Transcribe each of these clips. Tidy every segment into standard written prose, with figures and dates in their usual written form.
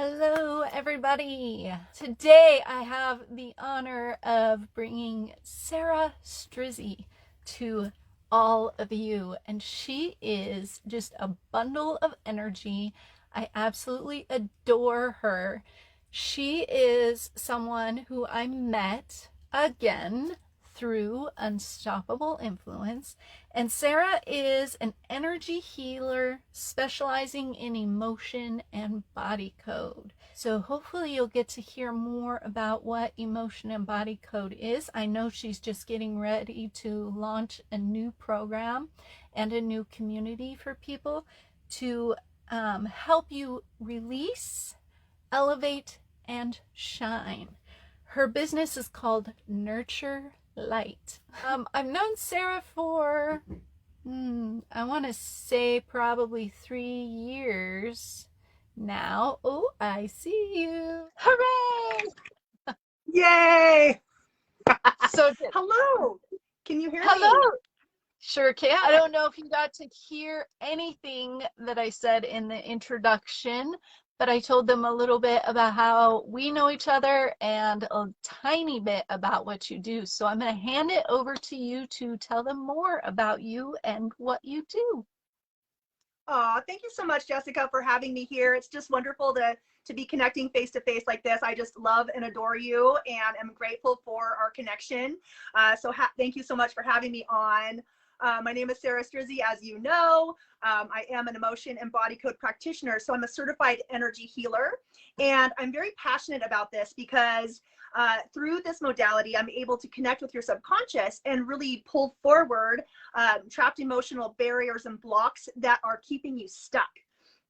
Hello, everybody. Today I have the honor of bringing Sarah Strizzi to all of you, and she is just a bundle of energy. I absolutely adore her. She is someone who I met again through Unstoppable Influence. And Sarah is an energy healer specializing in emotion and body code. So hopefully you'll get to hear more about what emotion and body code is. I know she's just getting ready to launch a new program and a new community for people to help you release, elevate, and shine. Her business is called Nurture Light. I've known Sarah for, I want to say probably 3 years now. Oh, I see you. Hooray! Yay! So good. Hello. Can you hear Hello. me? Sure can. I don't know if you got to hear anything that I said in the introduction, but I told them a little bit about how we know each other and a tiny bit about what you do. So I'm going to hand it over to you to tell them more about you and what you do. Thank you so much, Jessica, for having me here. It's just wonderful to be connecting face to face like this. I just love and adore you and am grateful for our connection. Thank you so much for having me on. My name is Sarah Strizzi, as you know. I am an emotion and body code practitioner, so I'm a certified energy healer. And I'm very passionate about this because through this modality, I'm able to connect with your subconscious and really pull forward trapped emotional barriers and blocks that are keeping you stuck.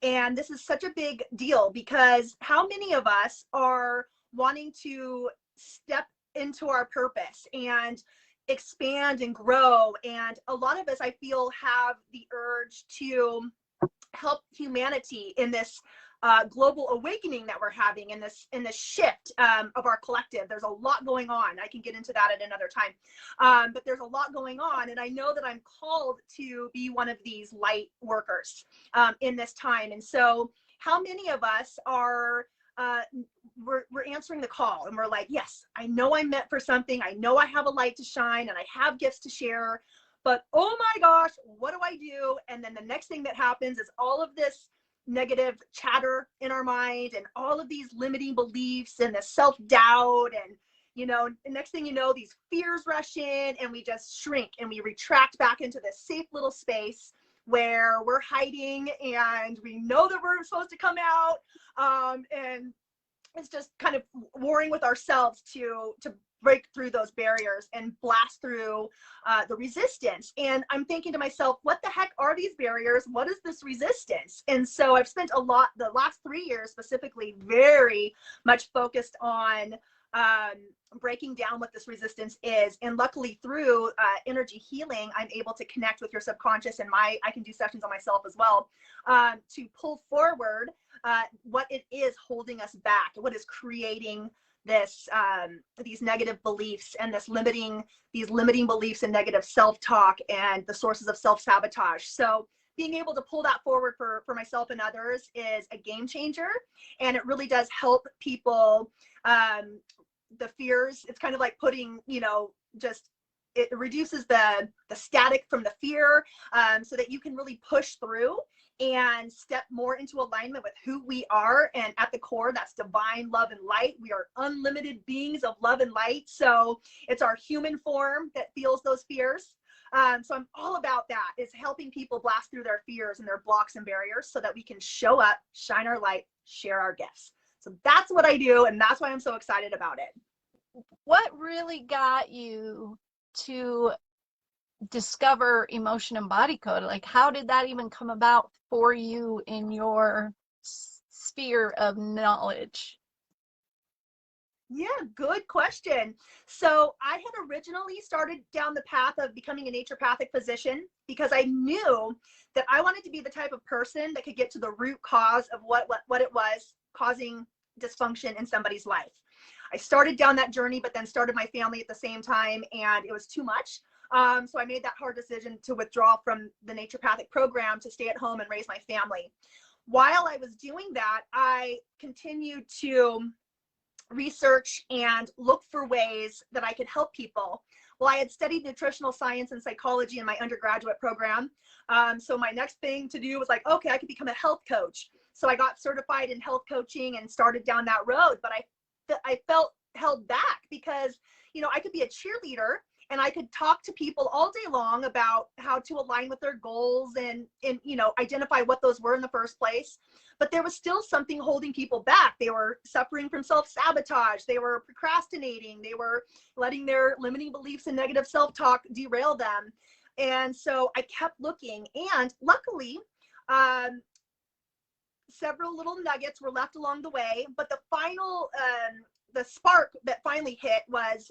And this is such a big deal because how many of us are wanting to step into our purpose and expand and grow? And a lot of us, I feel, have the urge to help humanity in this global awakening that we're having in this shift of our collective. There's a lot going on. I can get into that at another time, but there's a lot going on, and I know that I'm called to be one of these light workers in this time. And so, how many of us are we're answering the call and we're like, yes, I know I'm meant for something. I know I have a light to shine and I have gifts to share, but oh my gosh, what do I do? And then the next thing that happens is all of this negative chatter in our mind and all of these limiting beliefs and the self-doubt, and the next thing you know, these fears rush in and we just shrink and we retract back into this safe little space where we're hiding and we know that we're supposed to come out, and it's just kind of warring with ourselves to break through those barriers and blast through the resistance. And I'm thinking to myself, what the heck are these barriers? What is this resistance? And so I've spent the last 3 years specifically, very much focused on breaking down what this resistance is. And luckily through energy healing, I'm able to connect with your subconscious, and I can do sessions on myself as well, to pull forward what it is holding us back, what is creating this these negative beliefs and these limiting beliefs and negative self-talk and the sources of self-sabotage. So being able to pull that forward for myself and others is a game changer, and it really does help people. The fears, it's kind of like putting, it reduces the static from the fear, so that you can really push through and step more into alignment with who we are. And at the core, that's divine love and light. We are unlimited beings of love and light. So it's our human form that feels those fears. So I'm all about that, is helping people blast through their fears and their blocks and barriers so that we can show up, shine our light, share our gifts. So that's what I do, and that's why I'm so excited about it. What really got you to discover emotion and body code? Like, how did that even come about for you in your sphere of knowledge? Yeah, good question. So I had originally started down the path of becoming a naturopathic physician because I knew that I wanted to be the type of person that could get to the root cause of what it was causing dysfunction in somebody's life. I started down that journey, but then started my family at the same time, and it was too much. So I made that hard decision to withdraw from the naturopathic program to stay at home and raise my family. while I was doing that, I continued to research and look for ways that I could help people. Well, I had studied nutritional science and psychology in my undergraduate program. So my next thing to do was like, okay, I could become a health coach. So I got certified in health coaching and started down that road. But I felt held back because, you know, I could be a cheerleader and I could talk to people all day long about how to align with their goals and you know, identify what those were in the first place. But there was still something holding people back. They were suffering from self-sabotage. They were procrastinating. They were letting their limiting beliefs and negative self-talk derail them. And so I kept looking, and luckily, several little nuggets were left along the way, but the spark that finally hit was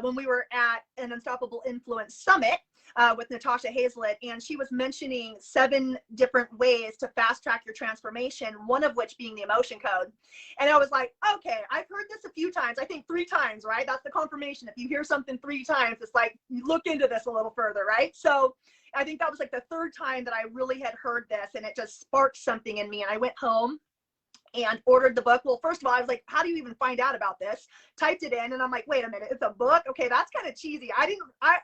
when we were at an Unstoppable Influence Summit with Natasha Hazlett, and she was mentioning 7 different ways to fast track your transformation, one of which being the emotion code. And I was like, okay, I've heard this a few times, I think 3 times, right? That's the confirmation. If you hear something 3 times, it's like, you look into this a little further, right? So I think that was like the 3rd time that I really had heard this, and it just sparked something in me. And I went home and ordered the book. Well, first of all, I was like, how do you even find out about this? Typed it in, and I'm like, wait a minute, it's a book? Okay, that's kind of cheesy. I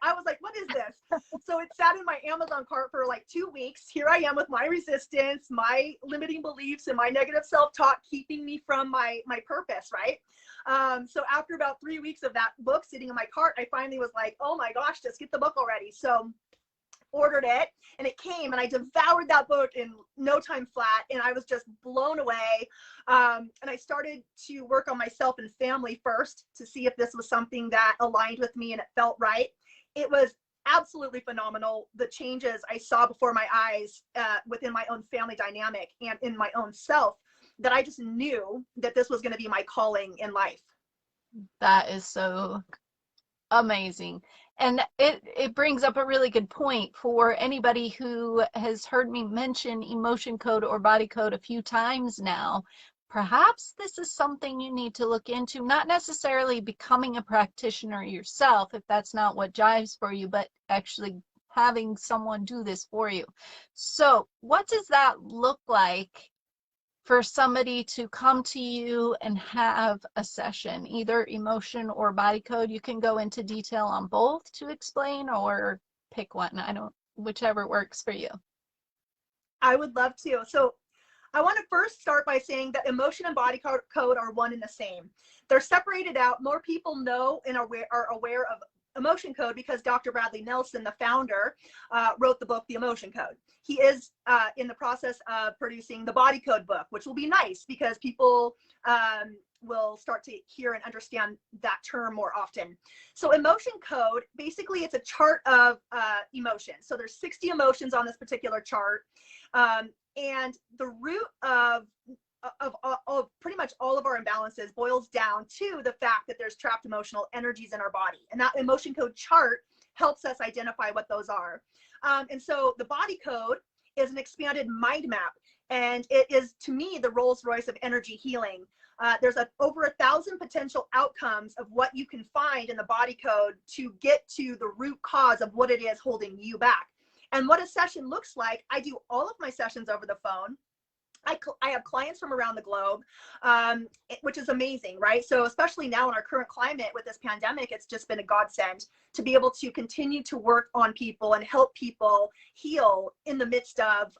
was like, what is this? So it sat in my Amazon cart for like 2 weeks. Here I am with my resistance, my limiting beliefs, and my negative self-talk keeping me from my purpose, right? So after about 3 weeks of that book sitting in my cart, I finally was like, oh my gosh, just get the book already. So ordered it, and it came, and I devoured that book in no time flat, and I was just blown away. And I started to work on myself and family first to see if this was something that aligned with me and it felt right. It was absolutely phenomenal, the changes I saw before my eyes within my own family dynamic and in my own self, that I just knew that this was going to be my calling in life. That is so amazing. And it brings up a really good point for anybody who has heard me mention emotion code or body code a few times now. Perhaps this is something you need to look into, not necessarily becoming a practitioner yourself, if that's not what jives for you, but actually having someone do this for you. So what does that look like for somebody to come to you and have a session, either emotion or body code? You can go into detail on both to explain, or pick one. Whichever works for you. I would love to. So I want to first start by saying that emotion and body code are one and the same. They're separated out. More people know and are aware of emotion code because Dr. Bradley Nelson, the founder, wrote the book, The Emotion Code. He is in the process of producing the body code book, which will be nice because people will start to hear and understand that term more often. So emotion code, basically it's a chart of emotions. So there's 60 emotions on this particular chart. And the root of pretty much all of our imbalances boils down to the fact that there's trapped emotional energies in our body. And that emotion code chart helps us identify what those are. And so the body code is an expanded mind map. And it is, to me, the Rolls Royce of energy healing. There's over 1,000 potential outcomes of what you can find in the body code to get to the root cause of what it is holding you back. And what a session looks like, I do all of my sessions over the phone. I have clients from around the globe, which is amazing, right? So especially now in our current climate with this pandemic, it's just been a godsend to be able to continue to work on people and help people heal in the midst of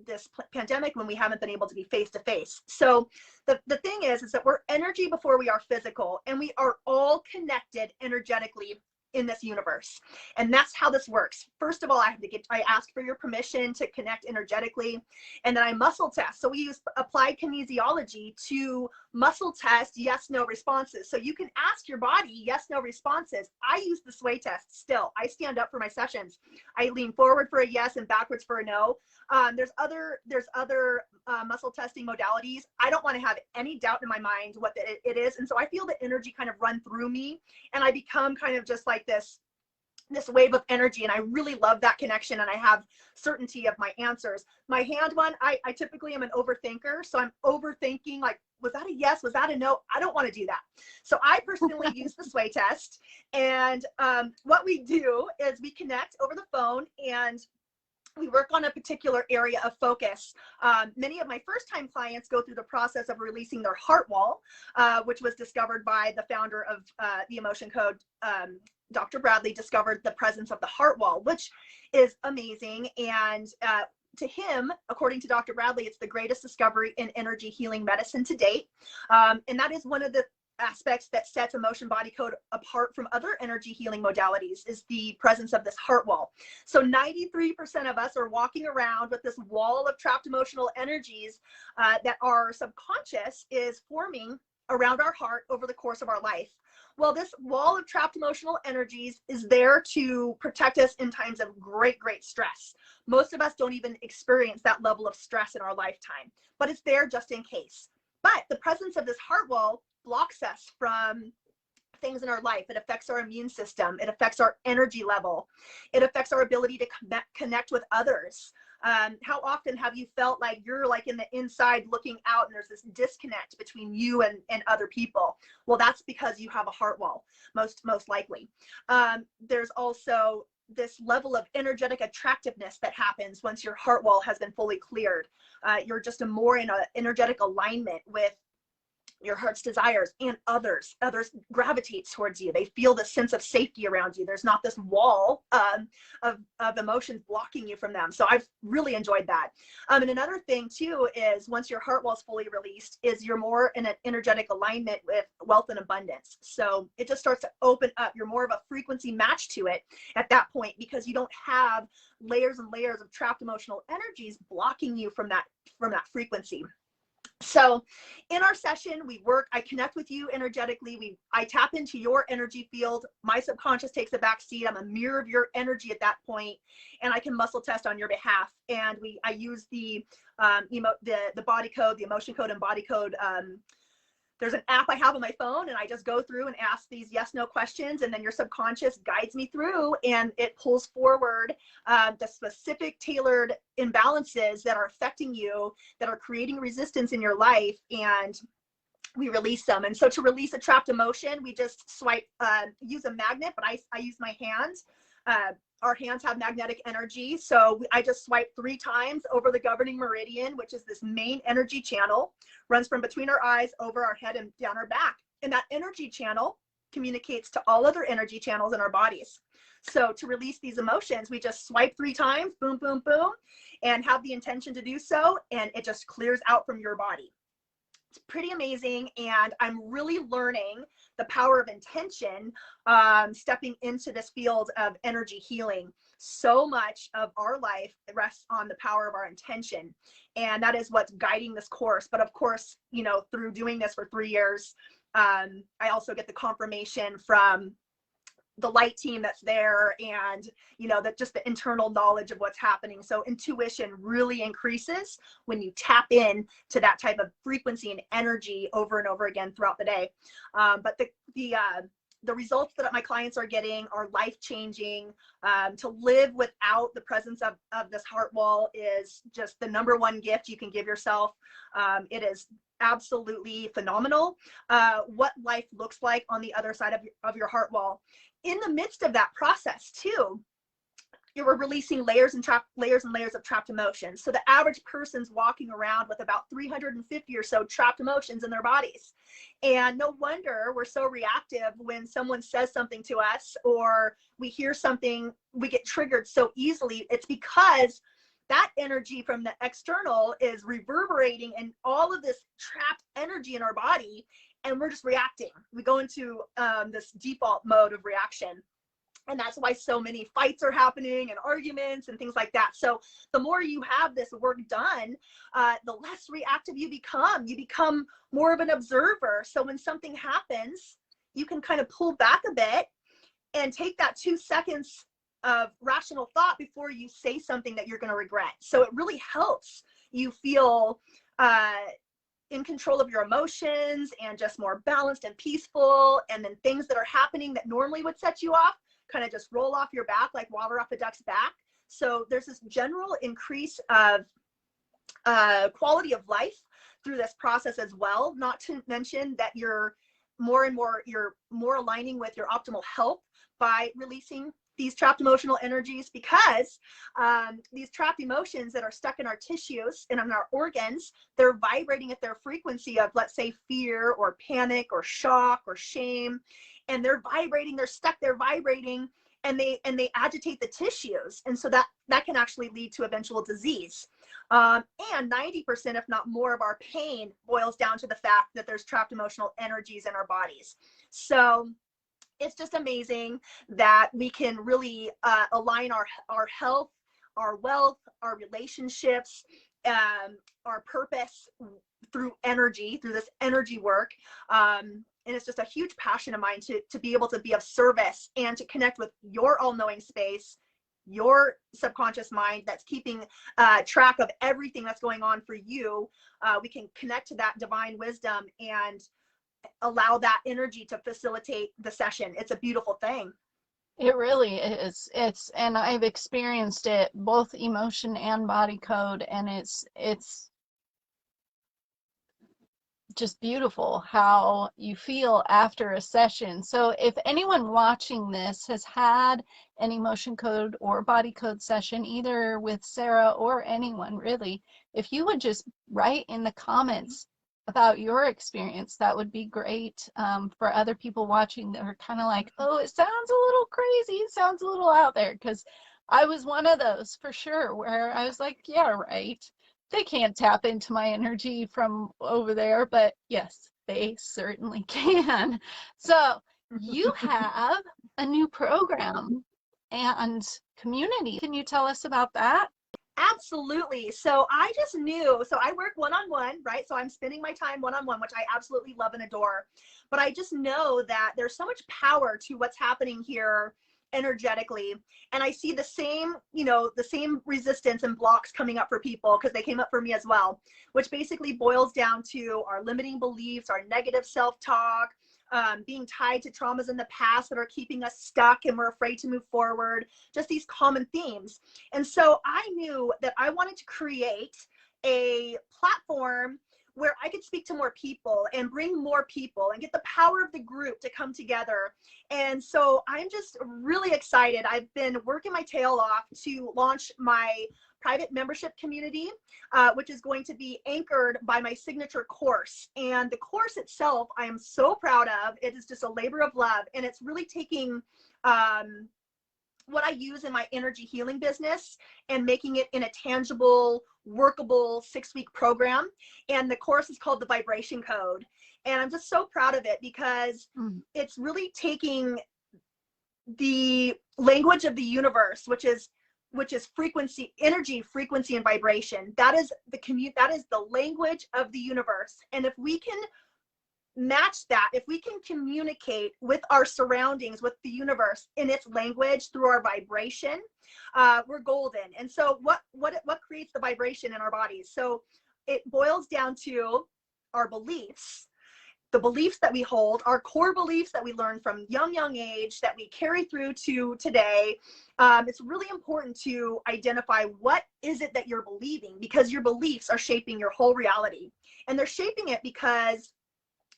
this pandemic when we haven't been able to be face to face. So the thing is that we're energy before we are physical, and we are all connected energetically in this universe. And that's how this works. First of all, I ask for your permission to connect energetically, and then I muscle test. So we use applied kinesiology to muscle test yes, no responses. So you can ask your body yes, no responses. I use the sway test still. I stand up for my sessions. I lean forward for a yes and backwards for a no. There's other muscle testing modalities. I don't want to have any doubt in my mind what it is. And so I feel the energy kind of run through me, and I become kind of just like this wave of energy. And I really love that connection, and I have certainty of my answers. My hand one, I typically am an overthinker. So I'm overthinking, like, was that a yes? Was that a no? I don't want to do that. So I personally use the sway test. And what we do is we connect over the phone, and we work on a particular area of focus. Many of my first-time clients go through the process of releasing their heart wall, which was discovered by the founder of the Emotion Code. Dr. Bradley discovered the presence of the heart wall, which is amazing. And to him, according to Dr. Bradley, it's the greatest discovery in energy healing medicine to date. And that is one of the aspects that sets Emotion Body Code apart from other energy healing modalities, is the presence of this heart wall. So 93% of us are walking around with this wall of trapped emotional energies that our subconscious is forming around our heart over the course of our life. Well, this wall of trapped emotional energies is there to protect us in times of great stress. Most of us don't even experience that level of stress in our lifetime, but it's there just in case. But the presence of this heart wall blocks us from things in our life. It affects our immune system. It affects our energy level. It affects our ability to connect with others. How often have you felt like you're like in the inside looking out and there's this disconnect between you and other people? Well, that's because you have a heart wall, most likely. There's also this level of energetic attractiveness that happens once your heart wall has been fully cleared. You're just more in an energetic alignment with your heart's desires, and others gravitate towards you. They feel the sense of safety around you. There's not this wall of emotions blocking you from them. So I've really enjoyed that. And another thing too is once your heart wall is fully released, is you're more in an energetic alignment with wealth and abundance. So it just starts to open up. You're more of a frequency match to it at that point, because you don't have layers and layers of trapped emotional energies blocking you from that frequency. So in our session, I connect with you energetically. I tap into your energy field. My subconscious takes a back seat. I'm a mirror of your energy at that point, and I can muscle test on your behalf. And I use the body code, the emotion code and body code. There's an app I have on my phone, and I just go through and ask these yes/no questions, and then your subconscious guides me through, and it pulls forward the specific tailored imbalances that are affecting you, that are creating resistance in your life, and we release them. And so to release a trapped emotion, we just swipe, use a magnet, but I use my hands. Our hands have magnetic energy. So I just swipe 3 times over the governing meridian, which is this main energy channel, runs from between our eyes, over our head, and down our back. And that energy channel communicates to all other energy channels in our bodies. So to release these emotions, we just swipe 3 times, boom, boom, boom, and have the intention to do so. And it just clears out from your body. It's pretty amazing. And I'm really learning the power of intention, stepping into this field of energy healing. So much of our life rests on the power of our intention. And that is what's guiding this course. But of course, through doing this for 3 years, I also get the confirmation from the light team that's there, and that just the internal knowledge of what's happening. So intuition really increases when you tap in to that type of frequency and energy over and over again throughout the day. But the results that my clients are getting are life-changing. To live without the presence of this heart wall is just the #1 gift you can give yourself. It is absolutely phenomenal what life looks like on the other side of your heart wall. In the midst of that process too, you're releasing layers and layers of trapped emotions. So the average person's walking around with about 350 or so trapped emotions in their bodies. And no wonder we're so reactive when someone says something to us, or we hear something, we get triggered so easily. It's because that energy from the external is reverberating in all of this trapped energy in our body, and we're just reacting. We go into this default mode of reaction. And that's why so many fights are happening and arguments and things like that. So the more you have this work done, the less reactive you become. You become more of an observer. So when something happens, you can kind of pull back a bit and take that 2 seconds of rational thought before you say something that you're going to regret. So it really helps you feel in control of your emotions and just more balanced and peaceful. And then things that are happening that normally would set you off kind of just roll off your back like water off a duck's back. So there's this general increase of quality of life through this process as well. Not to mention that you're more aligning with your optimal health by releasing these trapped emotional energies, because these trapped emotions that are stuck in our tissues and in our organs, they're vibrating at their frequency of, let's say, fear or panic or shock or shame. And they're vibrating, they're stuck, they're vibrating, and they agitate the tissues. And so that can actually lead to eventual disease. And 90%, if not more, of our pain boils down to the fact that there's trapped emotional energies in our bodies. So it's just amazing that we can really align our health, our wealth, our relationships, our purpose through energy, through this energy work. And it's just a huge passion of mine to be able to be of service and to connect with your all-knowing space, your subconscious mind that's keeping track of everything that's going on for you. We can connect to that divine wisdom and allow that energy to facilitate the session. It's a beautiful thing. It really is. And I've experienced it, both emotion and body code, and it's just beautiful how you feel after a session. So if anyone watching this has had an emotion code or body code session, either with Sarah or anyone really, if you would just write in the comments about your experience, that would be great, for other people watching that are kind of like, oh, it sounds a little crazy, it sounds a little out there, because I was one of those for sure, where I was like, yeah, right. They can't tap into my energy from over there, but yes, they certainly can. So you have a new program and community. Can you tell us about that? Absolutely. So I just knew, so I work one-on-one, right? So I'm spending my time one-on-one, which I absolutely love and adore. But I just know that there's so much power to what's happening here energetically. And I see the same, the same resistance and blocks coming up for people, because they came up for me as well, which basically boils down to our limiting beliefs, our negative self-talk, being tied to traumas in the past that are keeping us stuck and we're afraid to move forward, just these common themes. And so I knew that I wanted to create a platform where I could speak to more people and bring more people and get the power of the group to come together. And so I'm just really excited. I've been working my tail off to launch my private membership community, which is going to be anchored by my signature course. And the course itself, I am so proud of. It is just a labor of love. And it's really taking what I use in my energy healing business and making it in a tangible, workable 6-week program. And the course is called the Vibration Code. And I'm just so proud of it, because it's really taking the language of the universe, which is frequency, energy, frequency, and vibration. That is the language of the universe. And if we can match that, if we can communicate with our surroundings, with the universe in its language through our vibration, we're golden. And so what creates the vibration in our bodies? So it boils down to our beliefs, the beliefs that we hold, our core beliefs that we learn from young age that we carry through to today. It's really important to identify what is it that you're believing, because your beliefs are shaping your whole reality. And they're shaping it because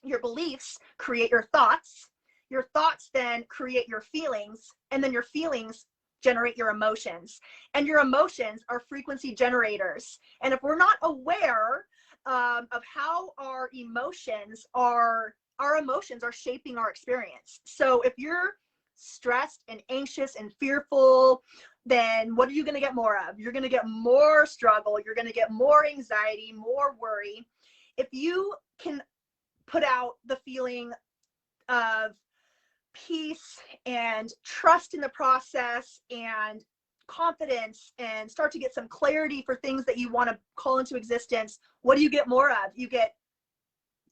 your beliefs create your thoughts then create your feelings, and then your feelings generate your emotions, and your emotions are frequency generators. And if we're not aware of how our emotions are shaping our experience. So if you're stressed and anxious and fearful, then what are you going to get more of? You're going to get more struggle. You're going to get more anxiety, more worry. If you can put out the feeling of peace and trust in the process and confidence, and start to get some clarity for things that you want to call into existence, what do you get more of? You get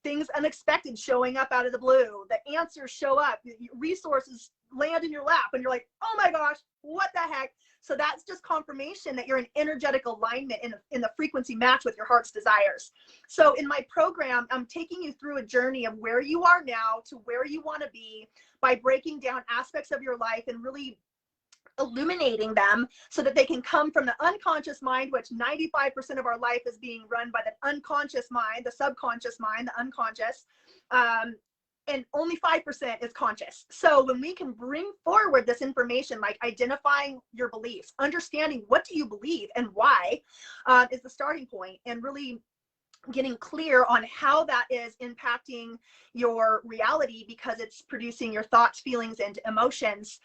things unexpected showing up out of the blue. The answers show up, resources land in your lap, and you're like, oh my gosh, what the heck? So that's just confirmation that you're in energetic alignment in the frequency match with your heart's desires. So in my program, I'm taking you through a journey of where you are now to where you want to be by breaking down aspects of your life and really illuminating them so that they can come from the unconscious mind, which 95% of our life is being run by the unconscious mind, the subconscious mind, the unconscious. and only 5% is conscious. So when we can bring forward this information, like identifying your beliefs, understanding what do you believe and why, is the starting point, and really getting clear on how that is impacting your reality, because it's producing your thoughts, feelings, and emotions.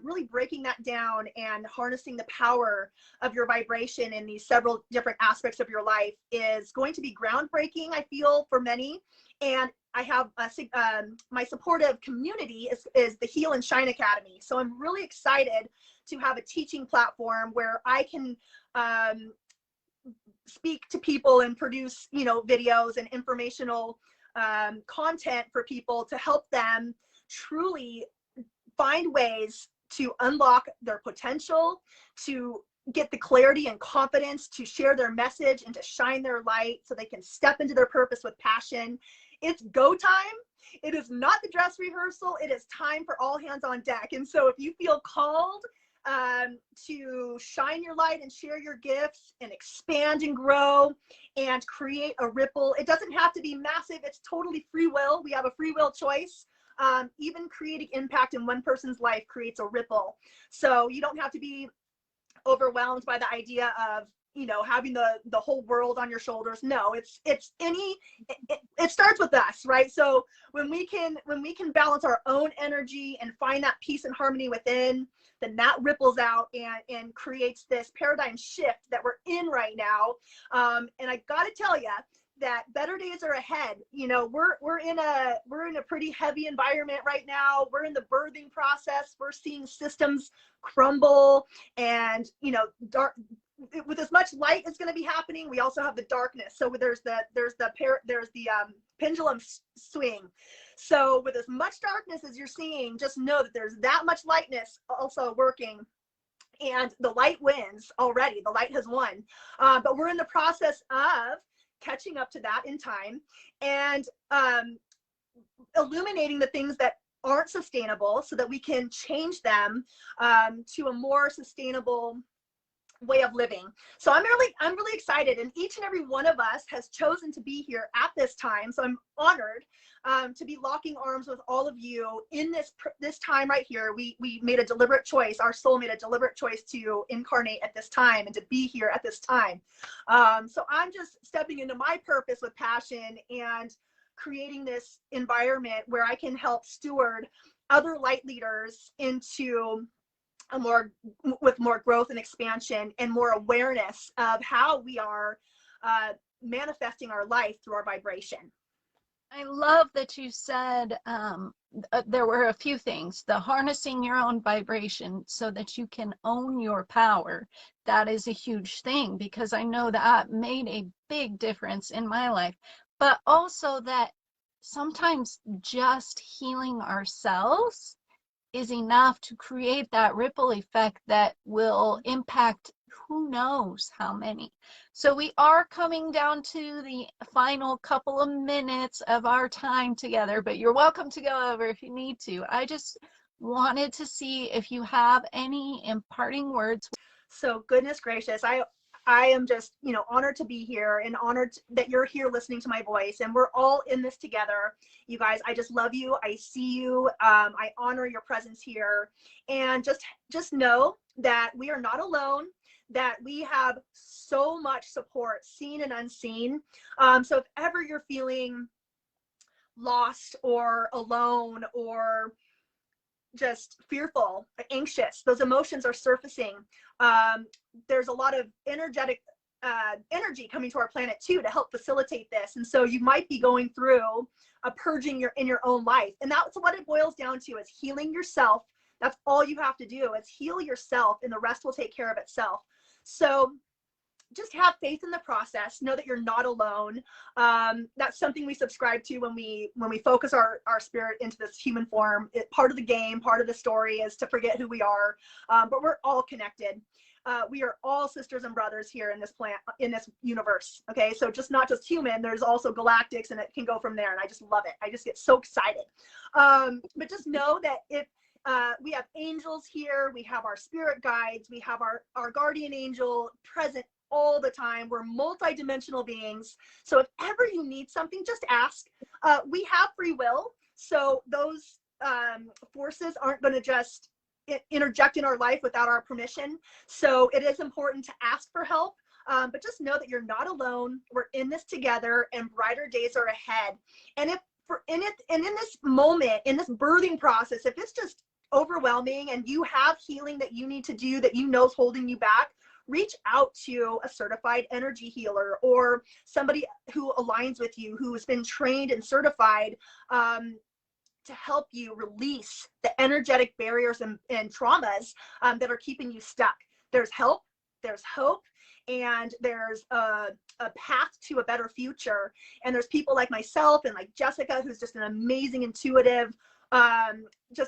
Really breaking that down and harnessing the power of your vibration in these several different aspects of your life is going to be groundbreaking, I feel, for many. And I have my supportive community is the Heal and Shine Academy. So I'm really excited to have a teaching platform where I can speak to people and produce, videos and informational content for people to help them truly find ways to unlock their potential, to get the clarity and confidence to share their message and to shine their light so they can step into their purpose with passion. It's go time. It is not the dress rehearsal. It is time for all hands on deck. And so if you feel called to shine your light and share your gifts and expand and grow and create a ripple, it doesn't have to be massive. It's totally free will. We have a free will choice. Even creating impact in one person's life creates a ripple. So you don't have to be overwhelmed by the idea of having the whole world on your shoulders. No, it starts with us, right? So when we can balance our own energy and find that peace and harmony within, then that ripples out and creates this paradigm shift that we're in right now. And I gotta tell you that better days are ahead. We're in a pretty heavy environment right now. We're in the birthing process. We're seeing systems crumble, and dark. With as much light is going to be happening, we also have the darkness. So there's the pendulum swing. So with as much darkness as you're seeing, just know that there's that much lightness also working, and the light wins already. The light has won, but we're in the process of catching up to that in time, and illuminating the things that aren't sustainable so that we can change them to a more sustainable way of living. So I'm really excited, and each and every one of us has chosen to be here at this time. So I'm honored to be locking arms with all of you in this time right here. We made a deliberate choice. Our soul made a deliberate choice to incarnate at this time and to be here at this time. So I'm just stepping into my purpose with passion and creating this environment where I can help steward other light leaders into with more growth and expansion and more awareness of how we are manifesting our life through our vibration. I love that you said there were a few things. The harnessing your own vibration so that you can own your power. That is a huge thing, because I know that made a big difference in my life. But also that sometimes just healing ourselves is enough to create that ripple effect that will impact who knows how many. So we are coming down to the final couple of minutes of our time together, but you're welcome to go over if you need to. I just wanted to see if you have any imparting words. So goodness gracious, I am just, honored to be here and honored that you're here listening to my voice, and we're all in this together. You guys, I just love you. I see you. I honor your presence here, and just know that we are not alone, that we have so much support, seen and unseen. So if ever you're feeling lost or alone or just fearful, anxious, those emotions are surfacing. There's a lot of energy coming to our planet too to help facilitate this. And so you might be going through a purging in your own life. And that's what it boils down to, is healing yourself. That's all you have to do, is heal yourself, and the rest will take care of itself. So just have faith in the process. Know that you're not alone. That's something we subscribe to when we focus our spirit into this human form. Part of the game, part of the story is to forget who we are, but we're all connected. We are all sisters and brothers here in this in this universe. Okay, so not just human. There's also galactics, and it can go from there. And I just love it. I just get so excited. But just know that if we have angels here, we have our spirit guides, we have our guardian angel present all the time. We're multi-dimensional beings. So if ever you need something, just ask. We have free will. So those forces aren't going to just interject in our life without our permission. So it is important to ask for help. But just know that you're not alone. We're in this together, and brighter days are ahead. And if in this moment, in this birthing process, if it's just overwhelming and you have healing that you need to do that you know is holding you back, reach out to a certified energy healer or somebody who aligns with you, who has been trained and certified to help you release the energetic barriers and traumas that are keeping you stuck. There's help, there's hope, and there's a path to a better future. And there's people like myself and like Jessica, who's just an amazing intuitive,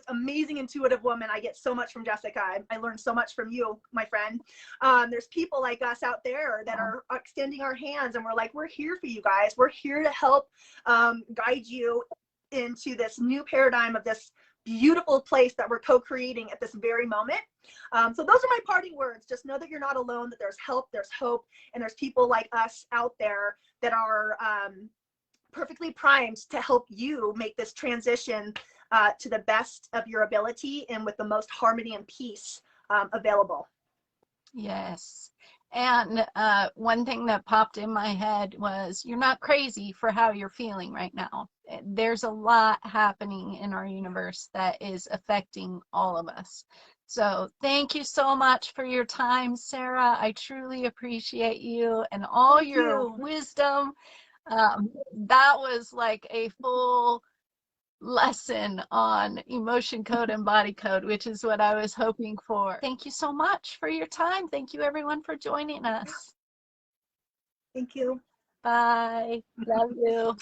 amazing intuitive woman. I get so much from Jessica. I learned so much from you, my friend. There's people like us out there that are extending our hands, and we're like, we're here for you guys. We're here to help guide you into this new paradigm of this beautiful place that we're co-creating at this very moment. So those are my parting words. Just know that you're not alone, that there's help, there's hope, and there's people like us out there that are perfectly primed to help you make this transition to the best of your ability and with the most harmony and peace available. Yes. And one thing that popped in my head was, you're not crazy for how you're feeling right now. There's a lot happening in our universe that is affecting all of us. So thank you so much for your time, Sarah. I truly appreciate you and all your wisdom. That was like a full lesson on emotion code and body code, which is what I was hoping for. Thank you so much for your time. Thank you everyone for joining us. Thank you. Bye. Love you.